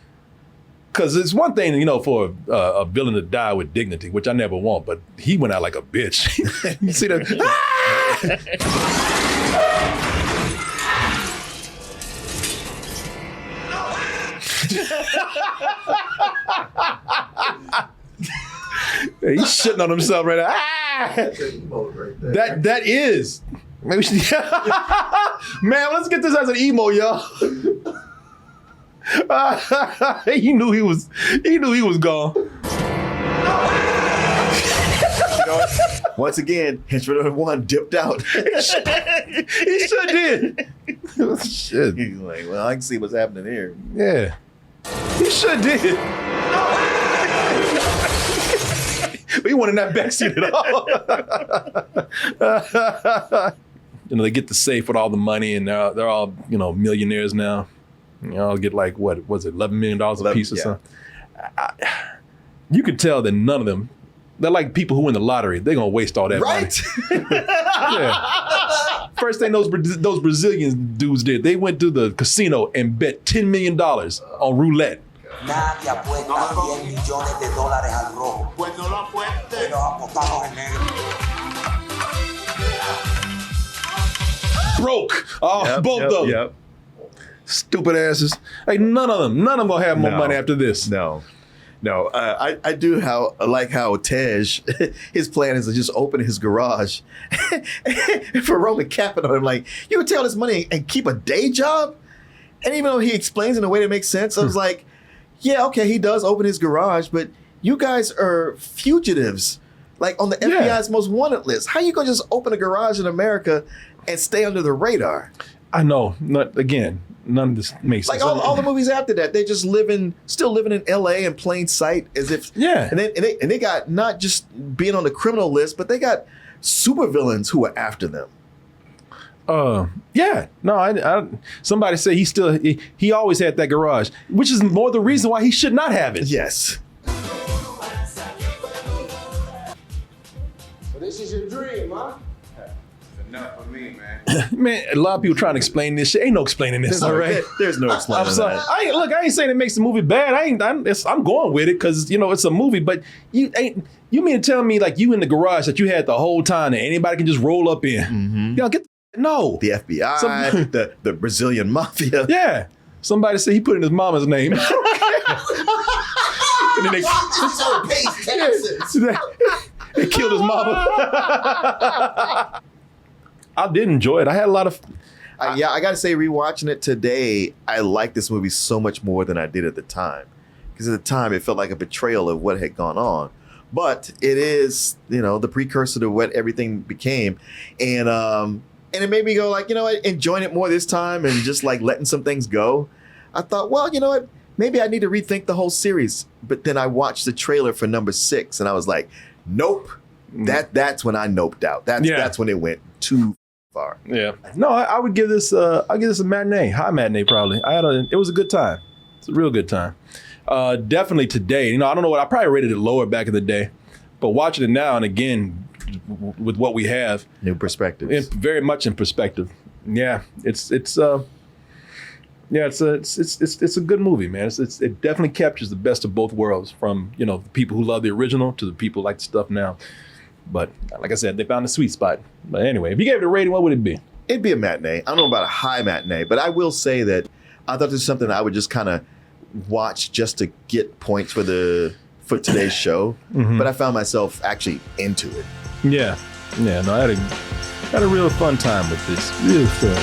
because it's one thing, for a villain to die with dignity, which I never want, but he went out like a bitch. You see that? He's shitting on himself right now. That is. Maybe we should, man, let's get this as an emo, y'all. He knew he was gone. Once again, henchman one dipped out. He sure did. Shit. He's like, well, I can see what's happening here. Yeah. He sure did. But he wasn't in that backseat at all. They get the safe with all the money, and they're all millionaires now. I'll get like, what was it, $11 million a piece or something. You could tell that none of them, they're like people who win the lottery. They're gonna waste all that money. Yeah. First thing those Brazilian dudes did, they went to the casino and bet $10 million on roulette. Nadie apuesta $10 millones al rojo. Pues no lo apuestes. Pero apostamos en negro. Broke. Both of them. Yep. Stupid asses. Like none of them gonna have more money after this. No. I do like how Tej, his plan is to just open his garage for Roman capping on him. Like, you would take all this money and keep a day job? And even though he explains in a way that makes sense, I was like, yeah, okay, he does open his garage, but you guys are fugitives, like on the FBI's most wanted list. How you gonna just open a garage in America and stay under the radar? I know. none of this makes Like sense. all the movies after that, they just still living in L.A. in plain sight, as if and they got not just being on the criminal list, but they got supervillains who are after them. Yeah, no, I somebody said he always had that garage, which is more the reason why he should not have it. Yes. So this is your dream, huh? Enough for me, man. Man, a lot of people trying to explain this shit. Ain't no explaining this, all right? There's no explaining I'm sorry. that. I ain't saying it makes the movie bad. I'm going with it because it's a movie. But you mean to tell me like you in the garage that you had the whole time that anybody can just roll up in? Mm-hmm. Get no. The FBI, the Brazilian mafia. Yeah. Somebody said he put in his mama's name. And then they killed his mama. I did enjoy it. I had a lot of. I got to say, rewatching it today, I like this movie so much more than I did at the time. Because at the time, it felt like a betrayal of what had gone on. But it is, the precursor to what everything became, and it made me go like, enjoying it more this time and just like letting some things go. I thought, well, you know what? Maybe I need to rethink the whole series. But then I watched the trailer for number 6, and I was like, nope. That's when I noped out. That's when it went too far. Yeah. No, I would give this. I'll give this a matinee, high matinee probably. It was a good time. It's a real good time. Definitely today. I don't know what I probably rated it lower back in the day, but watching it now and again with what we have, new perspectives, very much in perspective. Yeah, it's a good movie, man. It definitely captures the best of both worlds, from the people who love the original to the people who like the stuff now. But like I said, they found a sweet spot. But anyway, if you gave it a rating, what would it be? It'd be a matinee. I don't know about a high matinee, but I will say that I thought this was something I would just kind of watch just to get points for today's show. Mm-hmm. But I found myself actually into it. Yeah. No, I had a real fun time with this. Real fun.